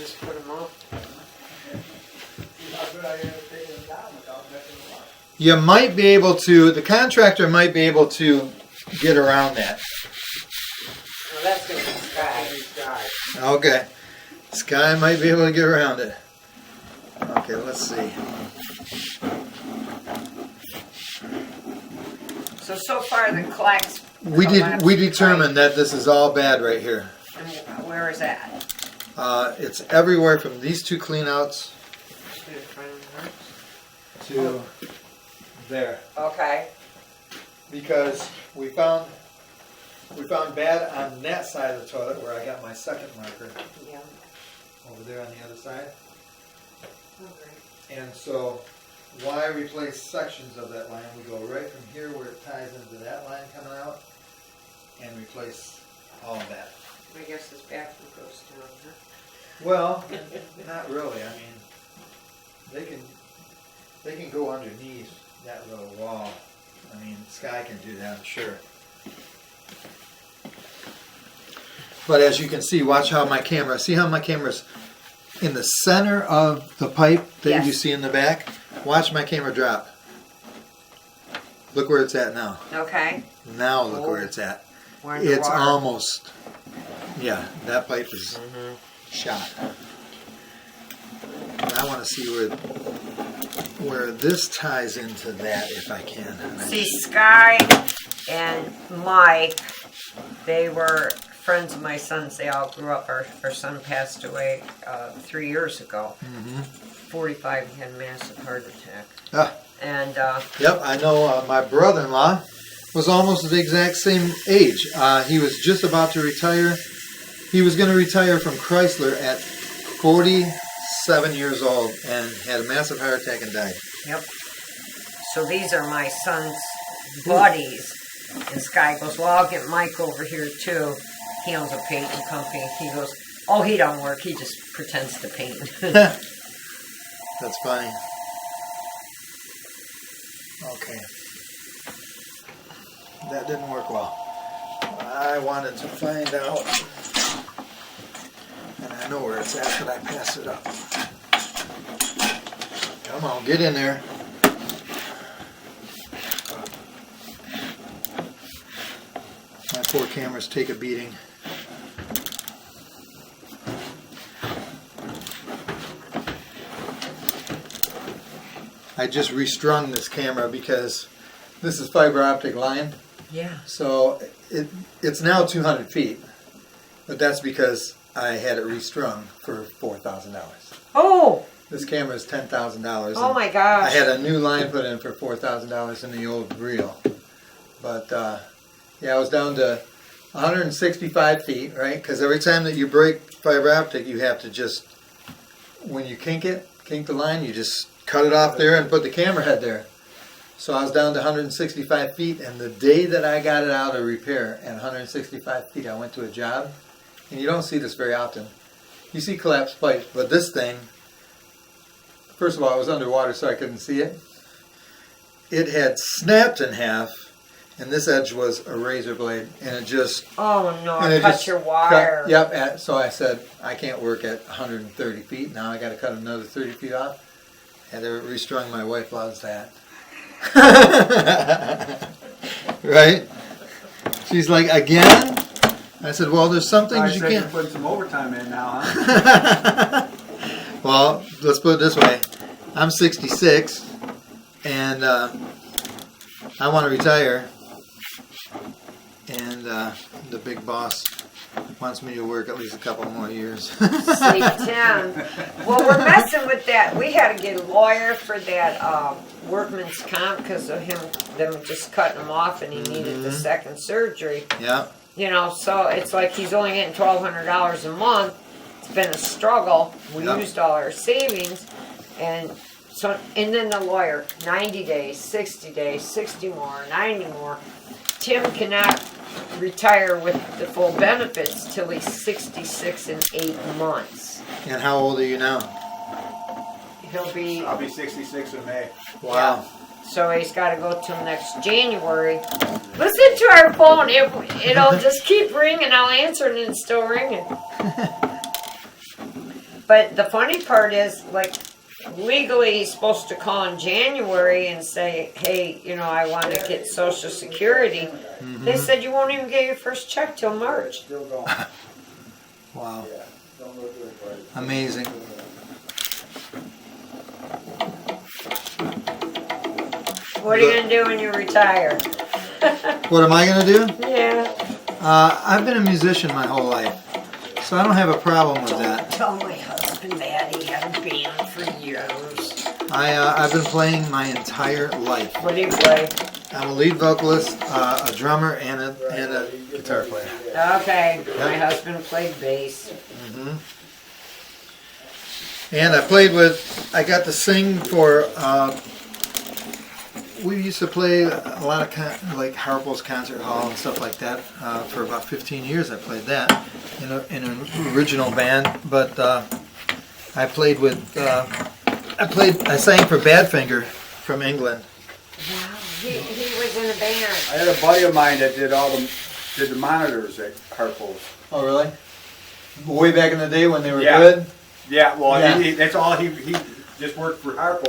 just put them up. You might be able to, the contractor might be able to get around that. Well, that's going to be Sky. Okay. Sky might be able to get around it. Okay, let's see. So far the clacks. We determined that this is all bad right here. And where is that? It's everywhere from these two cleanouts to there. Okay. Because we found bad on that side of the toilet where I got my second marker. Yeah. Over there on the other side. Okay. And so why replace sections of that line? We go right from here where it ties into that line coming out and replace all of that. I guess this bathroom goes down, huh? Well, not really. I mean, they can go underneath that little wall. I mean, Sky can do that, I'm sure. But as you can see, watch how my camera, see how my camera's in the center of the pipe that Yes. you see in the back? Watch my camera drop. Look where it's at now. Okay. Now look where it's at. We're It's underwater. almost, yeah, that pipe is shot. And I want to see where this ties into that if I can. See, Sky and Mike, they were friends of my son's. They all grew up. Our son passed away 3 years ago. 45, he had a massive heart attack. Ah. And Yep, I know my brother-in-law was almost the exact same age. He was just about to retire. He was going to retire from Chrysler at 47 years old and had a massive heart attack and died. yep. So these are my son's buddies. And Sky goes, well, I'll get Mike over here too. He owns a painting company. He goes, oh, he don't work. He just pretends to paint. That's funny. Okay. That didn't work well. I wanted to find out, and I know where it's at, but I passed it up. Come on, get in there. My poor cameras take a beating. I just restrung this camera because this is fiber optic line. Yeah. So it's now 200 feet, but that's because I had it restrung for $4,000. Oh! This camera is $10,000. Oh my gosh. I had a new line put in for $4,000 in the old reel. But yeah, I was down to 165 feet, right? Because every time that you break fiber optic, you have to just, when you kink the line, you just cut it off there and put the camera head there. So I was down to 165 feet, and the day that I got it out of repair at 165 feet, I went to a job, and you don't see this very often. You see collapsed pipes, but this thing, first of all, it was underwater so I couldn't see it. It had snapped in half, and this edge was a razor blade, and it just... Oh no, and I it cut just your wire. Yep, so I said, I can't work at 130 feet. Now I got to cut another 30 feet off. Had to restrung. My wife loves that. Right? She's like, again? I said, well, there's some things you can't... You're putting some overtime in now, huh? Well, let's put it this way. I'm 66, and I want to retire. And the big boss wants me to work at least a couple more years. See, Tim. Well, we're messing with that. We had to get a lawyer for that workman's comp because of them just cutting him off, and he needed the second surgery. Yeah. You know, so it's like he's only getting $1,200 a month. It's been a struggle. We Yep. used all our savings, and then the lawyer, 90 days, 60 days, 60 more, 90 more. Tim cannot retire with the full benefits till he's 66 in 8 months. And how old are you now? He'll be, I'll be 66 in May. Wow. so he's got to go till next January. Listen to our phone. It'll just keep ringing. I'll answer it and it's still ringing. But the funny part is, like, legally he's supposed to call in January and say, hey, you know, I want to get Social Security. They said you won't even get your first check till March. Wow. Amazing. What are you going to do when you retire? What am I gonna do? Yeah. I've been a musician my whole life, so I don't have a problem with that. Tell my husband that he had a band for years. I've been playing my entire life. What do you play? I'm a lead vocalist, a drummer, and a guitar player. Okay, my husband played bass. And I got to sing for, we used to play a lot of like Harpo's Concert Hall and stuff like that. For about 15 years I played that in an original band. But I played with, I sang for Badfinger from England. Wow, he was in a band. I had a buddy of mine that did the monitors at Harpo's. Oh really? Way back in the day when they were Yeah. good? Yeah, well, Yeah. that's all he just worked for Harpo.